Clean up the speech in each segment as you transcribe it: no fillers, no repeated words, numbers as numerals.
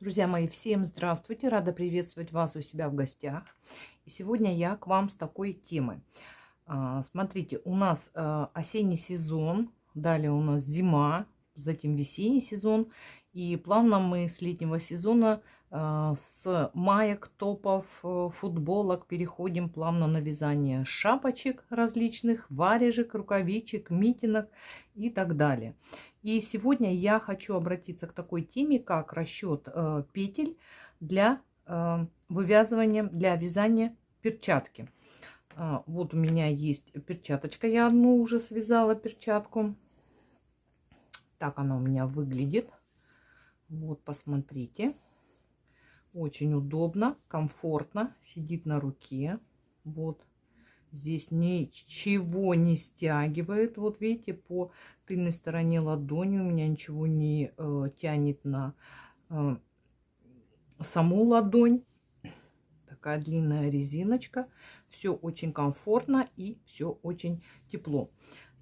Друзья мои, всем здравствуйте! Рада приветствовать вас у себя в гостях. И сегодня я к вам с такой темой. Смотрите, у нас осенний сезон, далее у нас зима, затем весенний сезон. И плавно мы с летнего сезона, с маек, топов, футболок переходим плавно на вязание шапочек различных, варежек, рукавичек, митинок и так далее. И сегодня я хочу обратиться к такой теме, как расчет петель для вывязывания, для вязания перчатки. Вот у меня есть перчаточка, я одну уже связала перчатку. Так она у меня выглядит. Вот, посмотрите. Очень удобно, комфортно, сидит на руке. Вот. Здесь ничего не стягивает. Вот видите, по тыльной стороне ладони у меня ничего не тянет на саму ладонь. Такая длинная резиночка. Все очень комфортно и все очень тепло.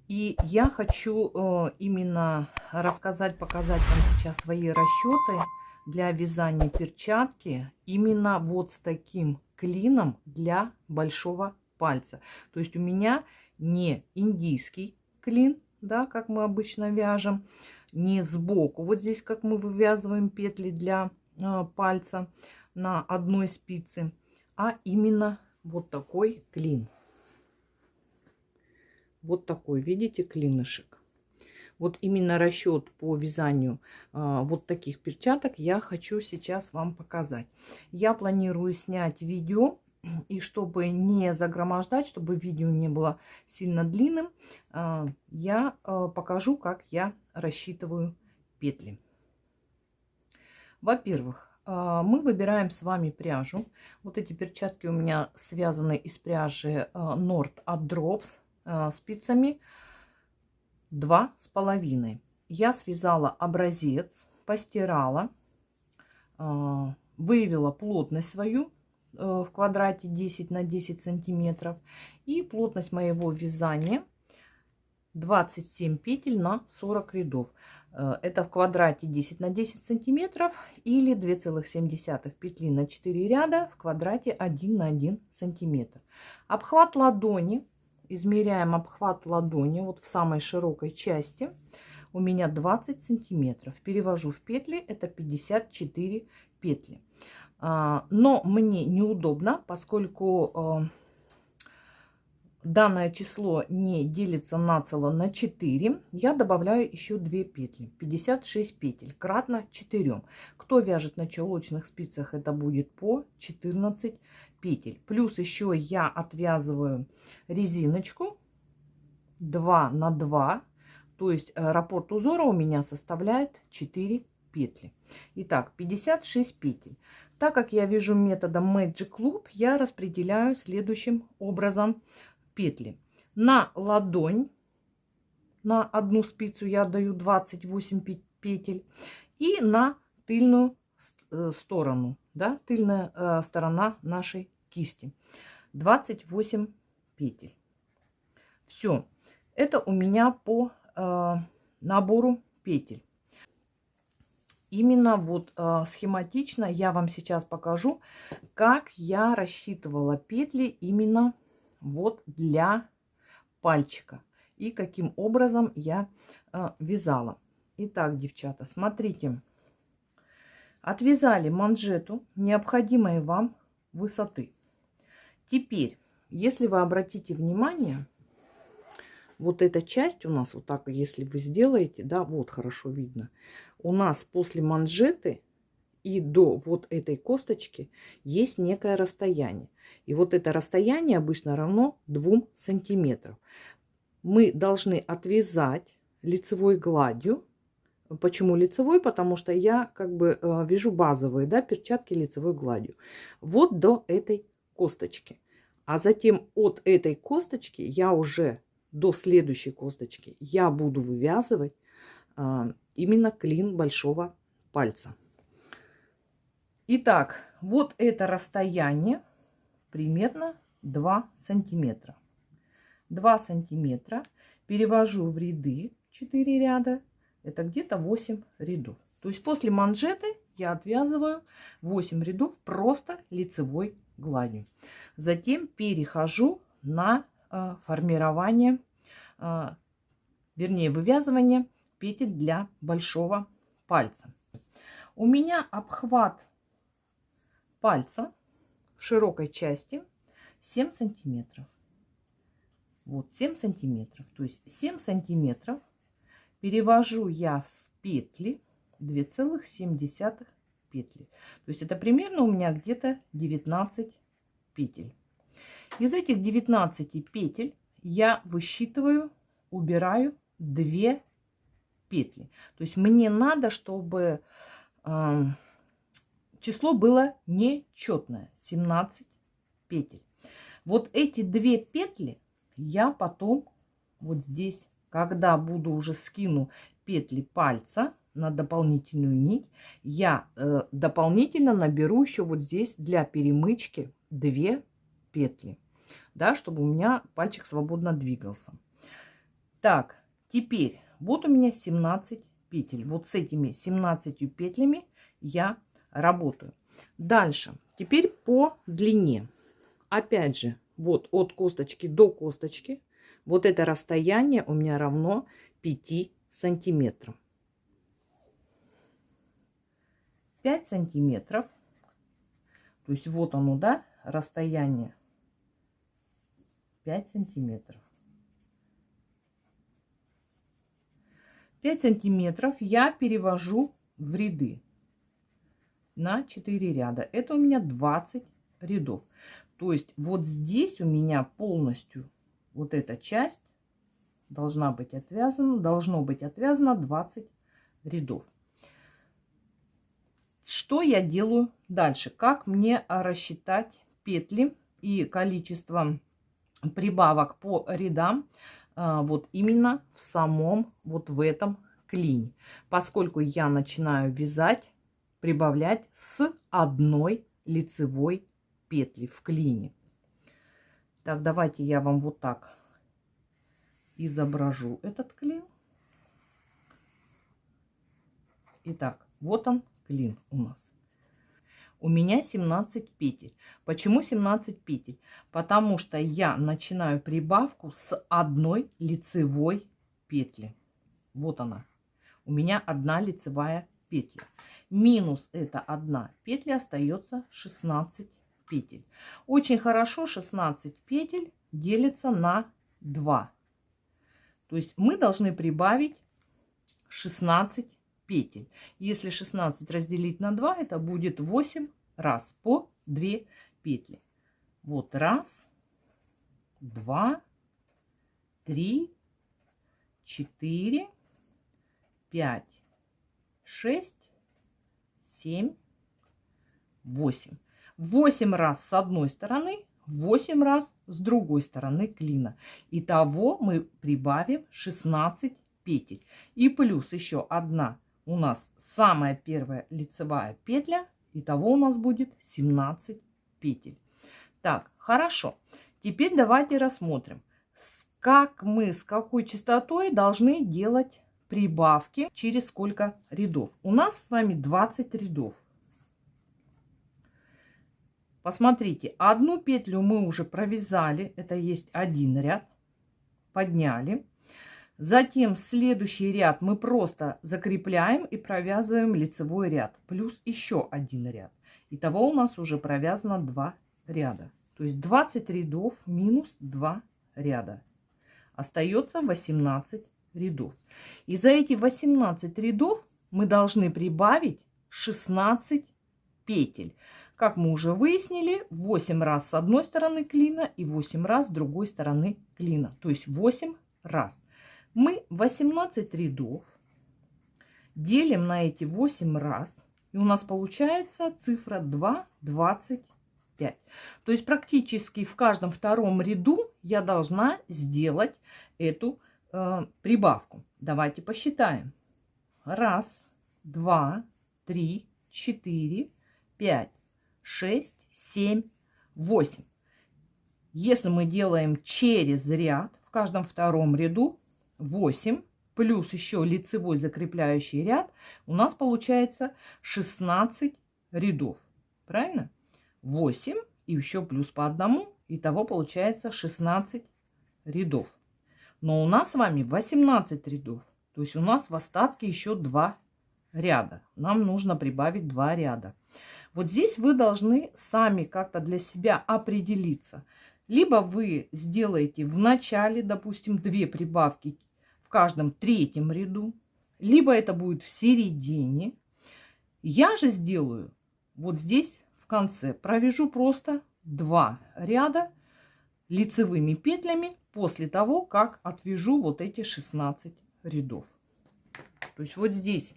И я хочу именно рассказать, показать вам сейчас свои расчеты для вязания перчатки именно вот с таким клином для большого пальца. То есть у меня не индийский клин, да, как мы обычно вяжем, не сбоку. Вот здесь, как мы вывязываем петли для пальца на одной спице, а именно вот такой клин. Вот такой, видите, клинышек. Вот именно расчет по вязанию вот таких перчаток я хочу сейчас вам показать. Я планирую снять видео, и чтобы не загромождать, чтобы видео не было сильно длинным, я покажу, как я рассчитываю петли. Во-первых, мы выбираем с вами пряжу. Вот эти перчатки у меня связаны из пряжи Nord от Drops спицами 2,5. Я связала образец, постирала, выявила плотность свою в квадрате 10 на 10 сантиметров. И плотность моего вязания 27 петель на 40 рядов. Это в квадрате 10 на 10 сантиметров или 2,7 петли на 4 ряда в квадрате 1 на 1 сантиметр. Обхват ладони. Измеряем обхват ладони вот в самой широкой части. У меня 20 сантиметров. Перевожу в петли. Это 54 петли. Но мне неудобно, поскольку данное число не делится нацело на 4. Я добавляю еще 2 петли. 56 петель кратно 4. Кто вяжет на чулочных спицах, это будет по 14 петель. Плюс еще я отвязываю резиночку 2 на 2. То есть раппорт узора у меня составляет 4 петли. Итак, 56 петель. Так как я вяжу методом Magic Loop, я распределяю следующим образом петли. На ладонь, на одну спицу я даю 28 петель. И на тыльную сторону, да, тыльная сторона нашей кисти 28 петель. Все, это у меня по набору петель. Именно вот схематично я вам сейчас покажу, как я рассчитывала петли именно вот для пальчика и каким образом я вязала. Итак, девчата, смотрите, отвязали манжету необходимой вам высоты. Теперь, если вы обратите внимание, вот эта часть у нас вот так, если вы сделаете, да, вот хорошо видно, у нас после манжеты и до вот этой косточки есть некое расстояние. И вот это расстояние обычно равно 2 сантиметрам. Мы должны отвязать лицевой гладью. Почему лицевой? Потому что я как бы вяжу базовые, да, перчатки лицевой гладью. Вот до этой косточки. А затем от этой косточки я уже до следующей косточки я буду вывязывать именно клин большого пальца. Итак, вот это расстояние примерно 2 сантиметра. 2 сантиметра перевожу в ряды 4 ряда. Это где-то 8 рядов. То есть после манжеты я отвязываю 8 рядов просто лицевой гладью. Затем перехожу на формирование, вернее, вывязывание петель для большого пальца. У меня обхват пальца в широкой части 7 сантиметров. Вот 7 сантиметров. То есть 7 сантиметров перевожу я в петли 2,7 петли. То есть это примерно у меня где-то 19 петель. Из этих 19 петель я высчитываю, убираю 2 петли. То есть мне надо, чтобы число было нечетное, 17 петель. Вот эти 2 петли я потом вот здесь, когда буду уже скину петли пальца на дополнительную нить, я дополнительно наберу еще вот здесь для перемычки 2 петли, да, чтобы у меня пальчик свободно двигался. Так, теперь вот у меня 17 петель. Вот с этими 17 петлями я работаю. Дальше, теперь по длине. Опять же, вот от косточки до косточки, вот это расстояние у меня равно 5 сантиметрам. 5 сантиметров, то есть вот оно, да, расстояние 5 сантиметров. 5 сантиметров я перевожу в ряды на 4 ряда. Это у меня 20 рядов. То есть вот здесь у меня полностью вот эта часть должно быть отвязано 20 рядов. Что я делаю дальше? Как мне рассчитать петли и количество прибавок по рядам вот именно в самом вот в этом клине, поскольку я начинаю вязать, прибавлять с одной лицевой петли в клине. Так, давайте я вам вот так изображу этот клин. Итак, вот он клин у нас. У меня 17 петель. Почему 17 петель? Потому что я начинаю прибавку с одной лицевой петли. Вот она. У меня одна лицевая петля. Минус эта одна петля остается 16 петель. Очень хорошо 16 петель делится на 2. То есть мы должны прибавить 16 петель. Если 16 разделить на 2, это будет 8 раз по 2 петли. Вот раз, 2, 3, 4, 5, 6, 7, 8. 8 раз с одной стороны, 8 раз с другой стороны клина. Итого мы прибавим 16 петель. И плюс еще одна у нас самая первая лицевая петля. Итого у нас будет 17 петель. Так, хорошо. Теперь давайте рассмотрим, как мы, с какой частотой должны делать прибавки, через сколько рядов. У нас с вами 20 рядов. Посмотрите, одну петлю мы уже провязали, это есть один ряд, подняли. Затем следующий ряд мы просто закрепляем и провязываем лицевой ряд, плюс еще один ряд. Итого у нас уже провязано 2 ряда. То есть 20 рядов минус 2 ряда. Остается 18 рядов. И за эти 18 рядов мы должны прибавить 16 петель. Как мы уже выяснили, 8 раз с одной стороны клина и 8 раз с другой стороны клина. То есть 8 раз. Мы 18 рядов делим на эти 8 раз. И у нас получается цифра 2,25. То есть практически в каждом втором ряду я должна сделать эту прибавку. Давайте посчитаем. 1, 2, 3, 4, 5, 6, 7, 8. Если мы делаем через ряд, в каждом втором ряду 8 плюс еще лицевой закрепляющий ряд, у нас получается 16 рядов. Правильно? 8 и еще плюс по одному. Итого получается 16 рядов. Но у нас с вами 18 рядов. То есть у нас в остатке еще 2 ряда. Нам нужно прибавить 2 ряда. Вот здесь вы должны сами как-то для себя определиться. Либо вы сделаете в начале, допустим, 2 прибавки в каждом 3-м ряду, либо это будет в середине. Я же сделаю вот здесь в конце. Провяжу просто 2 ряда лицевыми петлями после того, как отвяжу вот эти 16 рядов. То есть вот здесь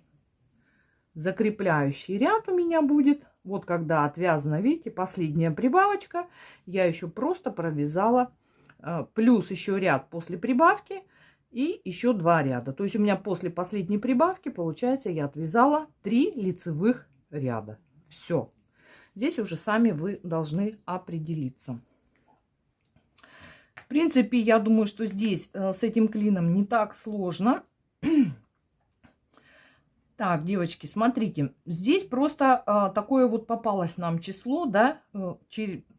закрепляющий ряд у меня будет. Вот когда отвязана, видите, последняя прибавочка, я еще просто провязала плюс еще ряд после прибавки и еще 2 ряда. То есть у меня после последней прибавки, получается, я отвязала 3 лицевых ряда. Все. Здесь уже сами вы должны определиться. В принципе, я думаю, что здесь с этим клином не так сложно. Так, девочки, смотрите, здесь просто такое вот попалось нам число, да,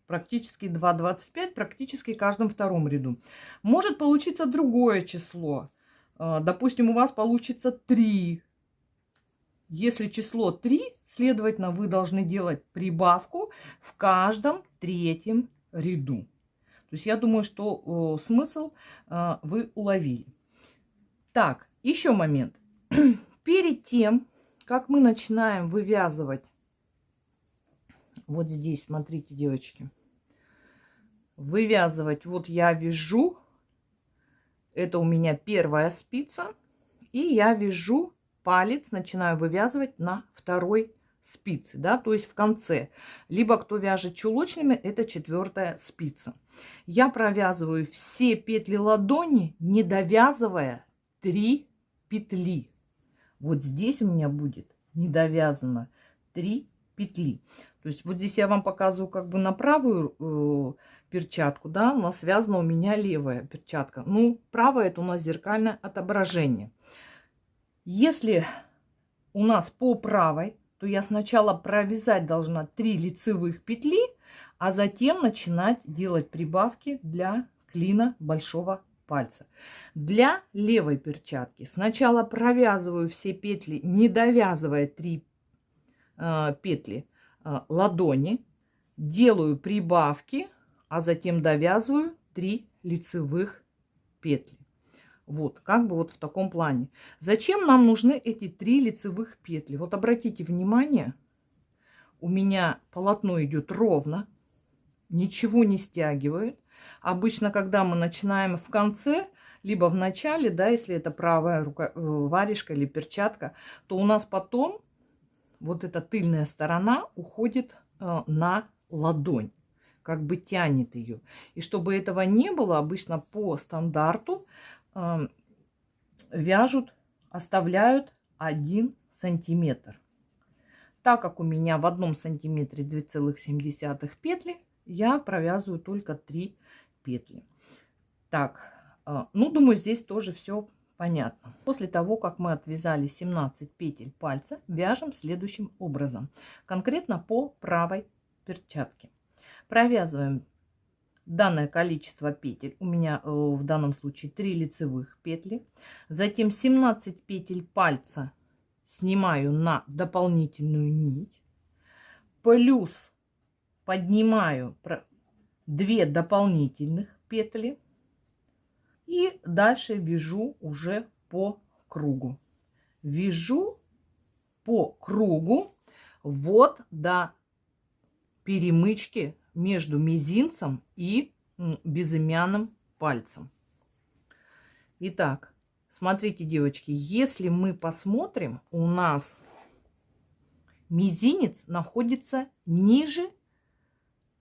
практически 2,25, практически в каждом 2-м ряду. Может получиться другое число. Допустим, у вас получится 3. Если число 3, следовательно, вы должны делать прибавку в каждом 3-м ряду. То есть я думаю, что смысл вы уловили. Так, еще момент. Перед тем, как мы начинаем вывязывать, вот здесь, смотрите, девочки, вывязывать, вот я вяжу, это у меня 1-я спица, и я вяжу палец, начинаю вывязывать на 2-й спице, да, то есть в конце. Либо кто вяжет чулочными, это 4-я спица. Я провязываю все петли ладони, не довязывая 3 петли. Вот здесь у меня будет недовязано 3 петли. То есть вот здесь я вам показываю как бы на правую перчатку, да, но связана у меня левая перчатка. Ну, правая это у нас зеркальное отображение. Если у нас по правой, то я сначала провязать должна 3 лицевых петли, а затем начинать делать прибавки для клина большого пальца. Для левой перчатки сначала провязываю все петли, не довязывая 3 петли ладони, делаю прибавки, а затем довязываю 3 лицевых петли. Вот, как бы вот в таком плане. Зачем нам нужны эти 3 лицевых петли? Вот обратите внимание, у меня полотно идет ровно, ничего не стягивает. Обычно, когда мы начинаем в конце, либо в начале, да, если это правая рука, варежка или перчатка, то у нас потом вот эта тыльная сторона уходит на ладонь, как бы тянет ее. И чтобы этого не было, обычно по стандарту вяжут, оставляют 1 сантиметр. Так как у меня в 1 сантиметре 2,7 петли, я провязываю только 3 петли. Так, ну, думаю, здесь тоже все понятно. После того, как мы отвязали 17 петель пальца, вяжем следующим образом. Конкретно по правой перчатке. Провязываем данное количество петель. У меня в данном случае 3 лицевых петли. Затем 17 петель пальца снимаю на дополнительную нить. Плюс поднимаю 2 дополнительных петли. И дальше вяжу уже по кругу. Вяжу по кругу вот до перемычки между мизинцем и безымянным пальцем. Итак, смотрите, девочки, если мы посмотрим, у нас мизинец находится ниже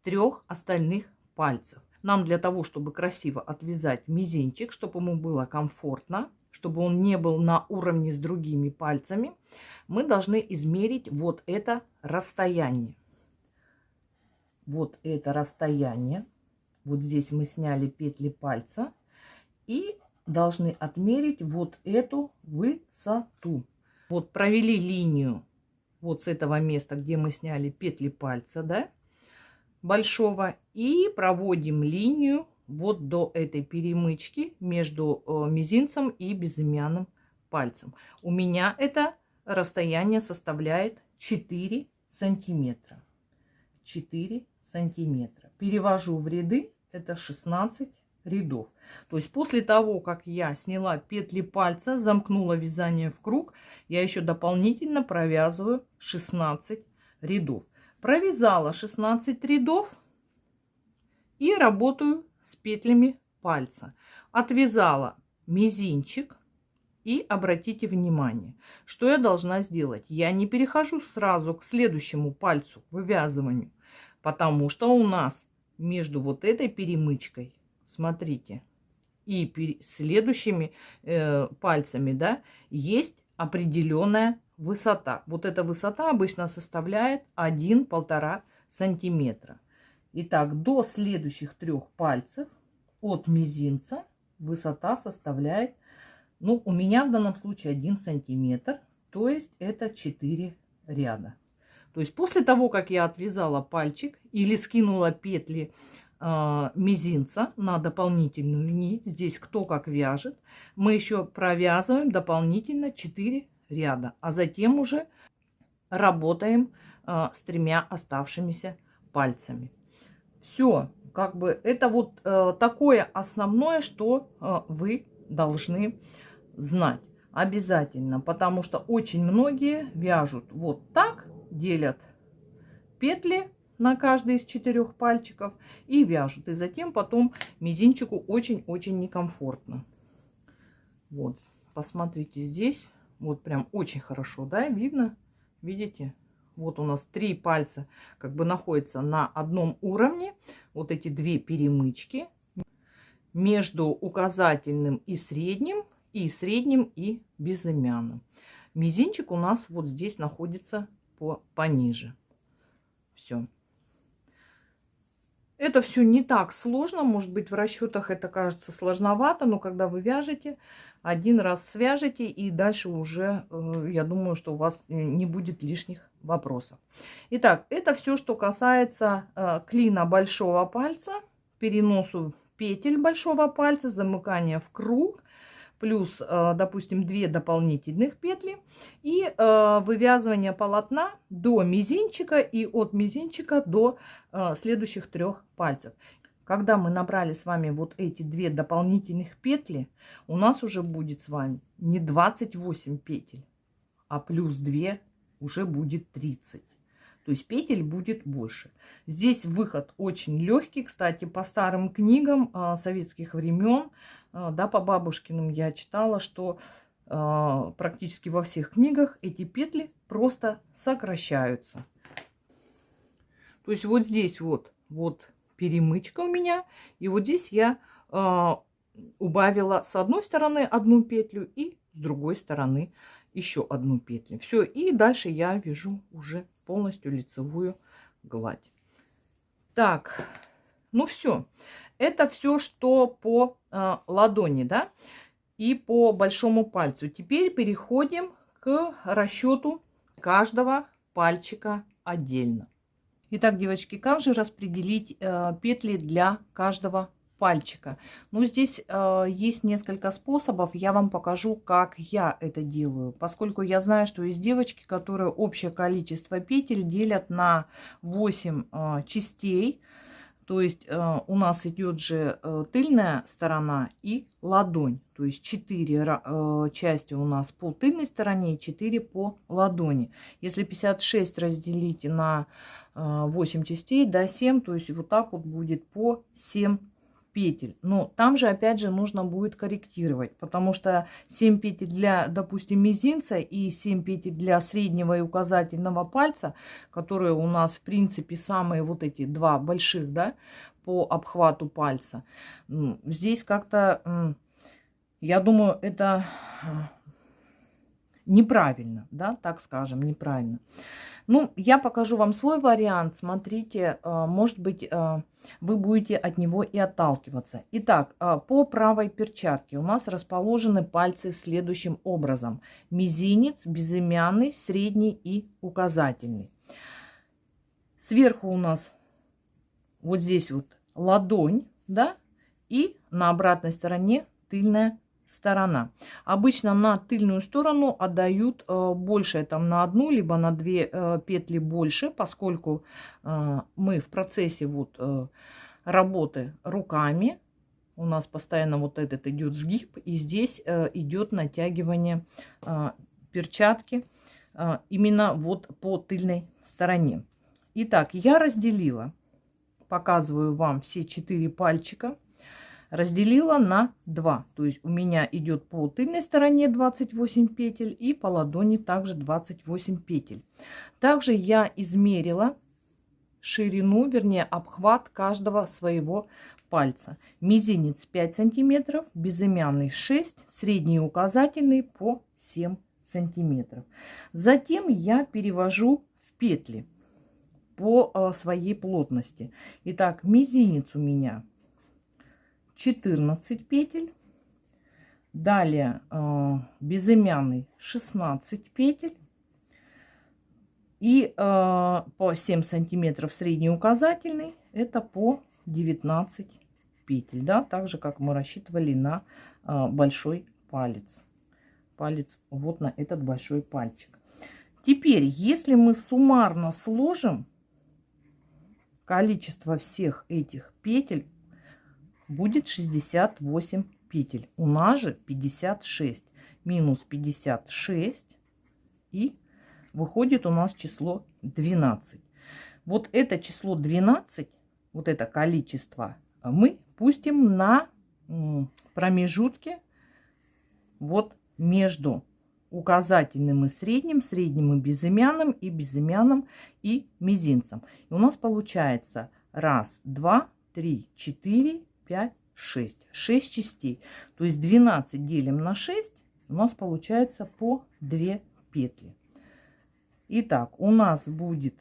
3 остальных пальцев. Нам для того, чтобы красиво отвязать мизинчик, чтобы ему было комфортно, чтобы он не был на уровне с другими пальцами, мы должны измерить вот это расстояние. Вот это расстояние. Вот здесь мы сняли петли пальца и должны отмерить вот эту высоту. Вот провели линию вот с этого места, где мы сняли петли пальца, да, большого, и проводим линию вот до этой перемычки между мизинцем и безымянным пальцем. У меня это расстояние составляет 4 сантиметра. 4 сантиметра. Перевожу в ряды, это 16 рядов. То есть после того, как я сняла петли пальца, замкнула вязание в круг, я еще дополнительно провязываю 16 рядов. Провязала 16 рядов и работаю с петлями пальца. Отвязала мизинчик. И обратите внимание, что я должна сделать. Я не перехожу сразу к следующему пальцу, к вывязыванию, потому что у нас между вот этой перемычкой, смотрите, и следующими пальцами, да, есть определенная высота. Вот эта высота обычно составляет 1-1,5 сантиметра. Итак, до следующих 3 пальцев от мизинца высота составляет, ну, у меня в данном случае 1 сантиметр, то есть это 4 ряда. То есть после того, как я отвязала пальчик или скинула петли мизинца на дополнительную нить, здесь кто как вяжет, мы еще провязываем дополнительно 4 ряда, а затем уже работаем с 3 оставшимися пальцами. Все, как бы это вот такое основное, что вы должны знать обязательно, потому что очень многие вяжут вот так, делят петли на каждый из 4 пальчиков и вяжут, и затем потом мизинчику очень-очень некомфортно. Вот, посмотрите здесь, вот прям очень хорошо, да, видно, видите? Вот у нас 3 пальца как бы находятся на одном уровне, вот эти 2 перемычки между указательным и средним и безымянным. Мизинчик у нас вот здесь находится пониже. Все. Это все не так сложно. Может быть, в расчетах это кажется сложновато, но когда вы вяжете, один раз свяжете, и дальше уже, я думаю, что у вас не будет лишних вопросов. Итак, это все, что касается клина большого пальца, переносу петель большого пальца, замыкания в круг, плюс, допустим, 2 дополнительных петли и вывязывание полотна до мизинчика и от мизинчика до следующих 3 пальцев. Когда мы набрали с вами вот эти 2 дополнительных петли, у нас уже будет с вами не 28 петель, а плюс 2 уже будет 30. То есть петель будет больше. Здесь выход очень легкий. Кстати, по старым книгам советских времен, да, по бабушкиным я читала, что практически во всех книгах эти петли просто сокращаются. То есть вот здесь вот перемычка у меня. И вот здесь я убавила с одной стороны 1 петлю и с другой стороны еще 1 петлю. Все, и дальше я вяжу уже полностью лицевую гладь. Так, ну все. Это все, что по ладони, да, и по большому пальцу. Теперь переходим к расчету каждого пальчика отдельно. Итак, девочки, как же распределить петли для каждого пальчика? Ну, здесь есть несколько способов. Я вам покажу, как я это делаю. Поскольку я знаю, что есть девочки, которые общее количество петель делят на 8 частей. То есть у нас идет же тыльная сторона и ладонь. То есть 4 части у нас по тыльной стороне и 4 по ладони. Если 56 разделить на 8 частей, да, 7, то есть вот так вот будет по 7 петель. Но там же опять же нужно будет корректировать, потому что 7 петель для, допустим, мизинца и 7 петель для среднего и указательного пальца, которые у нас в принципе самые вот эти 2 больших, да, по обхвату пальца. Здесь как-то, я думаю, это неправильно, да, так скажем, неправильно. Ну, я покажу вам свой вариант. Смотрите, может быть, вы будете от него и отталкиваться. Итак, по правой перчатке у нас расположены пальцы следующим образом. Мизинец, безымянный, средний и указательный. Сверху у нас вот здесь вот ладонь, да, и на обратной стороне тыльная сторона. Обычно на тыльную сторону отдают больше, там на одну либо на две петли больше, поскольку мы в процессе вот работы руками, у нас постоянно вот этот идет сгиб, и здесь идет натягивание перчатки именно вот по тыльной стороне. Итак, я разделила, показываю вам все 4 пальчика. Разделила на 2. То есть у меня идет по тыльной стороне 28 петель и по ладони также 28 петель. Также я измерила ширину, вернее обхват каждого своего пальца. Мизинец 5 сантиметров, безымянный 6, средний и указательный по 7 сантиметров. Затем я перевожу в петли по своей плотности. Итак, мизинец у меня 14 петель, далее безымянный 16 петель и по 7 сантиметров средний указательный, это по 19 петель, да, так же как мы рассчитывали на большой палец, вот на этот большой пальчик. Теперь, если мы суммарно сложим количество всех этих петель, будет 68 петель. У нас же 56. Минус 56. И выходит у нас число 12. Вот это число 12, вот это количество, мы пустим на промежутке вот между указательным и средним, средним и безымянным, и мизинцем. И у нас получается 1, 2, 3, 4, 5, 6. 6 частей. То есть 12 делим на 6. У нас получается по 2 петли. Итак, у нас будет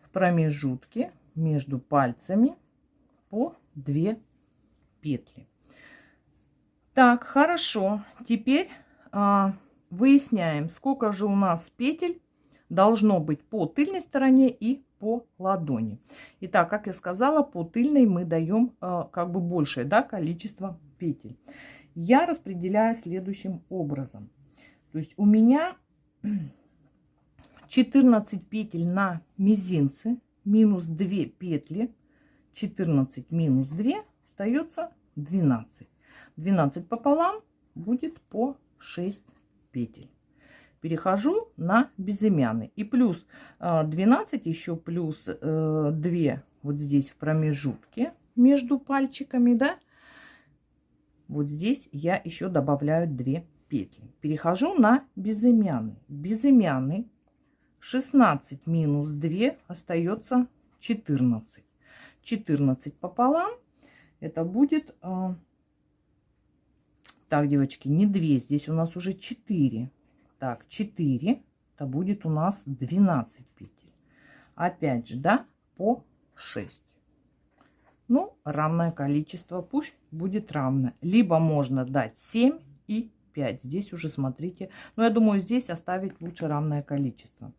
в промежутке между пальцами по 2 петли. Так, хорошо. Теперь выясняем, сколько же у нас петель должно быть по тыльной стороне и по ладони. Итак, как я сказала, по тыльной мы даем как бы большее, да, количество петель. Я распределяю следующим образом. То есть у меня 14 петель на мизинце, минус 2 петли, 14 минус 2 остается 12. 12 пополам будет по 6 петель. Перехожу на безымянный. И плюс 12 еще плюс 2 вот здесь в промежутке между пальчиками, да. Вот здесь я еще добавляю 2 петли. Перехожу на безымянный. Безымянный 16 минус 2 остается 14. 14 пополам это будет... Так, девочки, не 2, здесь у нас уже 4. Так, 4, это будет у нас 12 петель. Опять же, да, по 6. Ну, равное количество, пусть будет равно. Либо можно дать 7 и 5. Здесь уже смотрите. Но я думаю, здесь оставить лучше равное количество.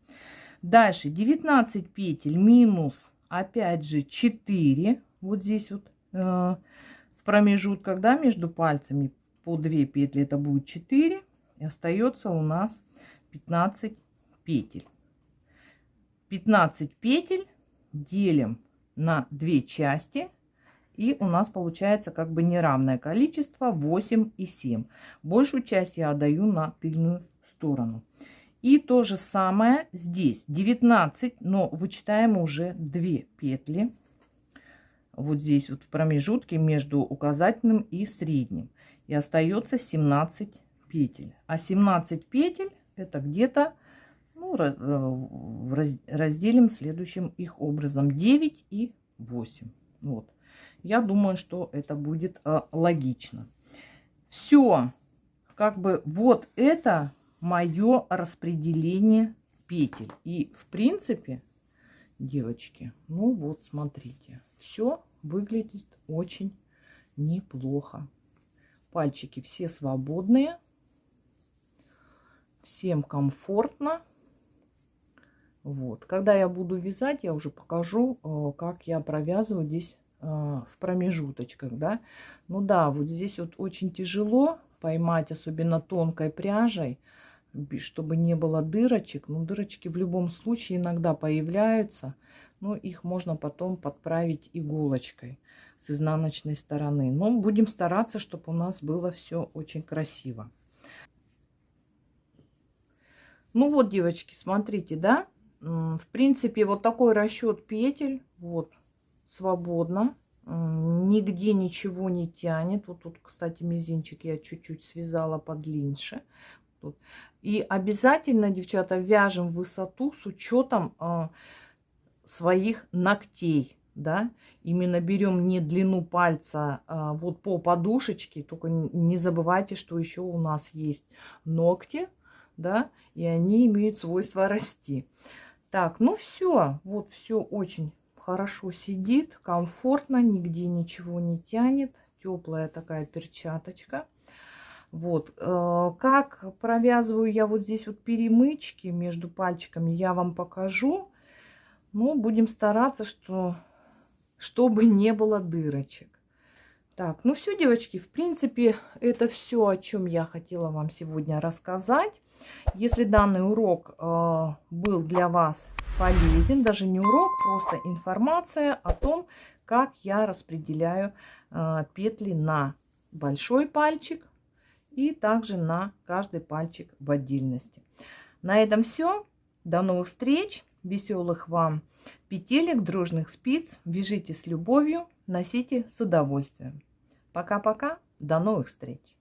Дальше 19 петель минус, опять же, 4. Вот здесь вот в промежутках, да, между пальцами. По 2 петли это будет 4. И остается у нас 15 петель. 15 петель делим на 2 части. И у нас получается как бы неравное количество 8 и 7. Большую часть я отдаю на тыльную сторону. И то же самое здесь. 19, но вычитаем уже 2 петли. Вот здесь вот в промежутке между указательным и средним. И остается 17 петель. А 17 петель это где-то, ну, разделим следующим их образом. 9 и 8. Вот. Я думаю, что это будет логично. Все. Как бы вот это мое распределение петель. И в принципе, девочки, ну вот смотрите, все выглядит очень неплохо. Пальчики все свободные, всем комфортно. Вот. Когда я буду вязать, я уже покажу, как я провязываю здесь в промежуточках, да. Ну да, вот здесь вот очень тяжело поймать, особенно тонкой пряжей, чтобы не было дырочек. Ну, дырочки в любом случае иногда появляются, но их можно потом подправить иголочкой с изнаночной стороны. Но будем стараться, чтобы у нас было все очень красиво. Ну вот, девочки, смотрите, да, в принципе, вот такой расчет петель, вот, свободно, нигде ничего не тянет. Вот тут, кстати, мизинчик я чуть-чуть связала подлиннее. Тут. И обязательно, девчата, вяжем высоту с учетом своих ногтей, да. Именно берем не длину пальца вот по подушечке, только не забывайте, что еще у нас есть ногти, да, и они имеют свойство расти. Так, ну все, вот все очень хорошо сидит, комфортно, нигде ничего не тянет, теплая такая перчаточка. Вот, как провязываю я вот здесь вот перемычки между пальчиками, я вам покажу. Но будем стараться, чтобы не было дырочек. Так, ну все, девочки, в принципе, это все, о чем я хотела вам сегодня рассказать. Если данный урок был для вас полезен, даже не урок, просто информация о том, как я распределяю петли на большой пальчик и также на каждый пальчик в отдельности. На этом все. До новых встреч. Веселых вам петелек, дружных спиц. Вяжите с любовью, носите с удовольствием. Пока-пока. До новых встреч.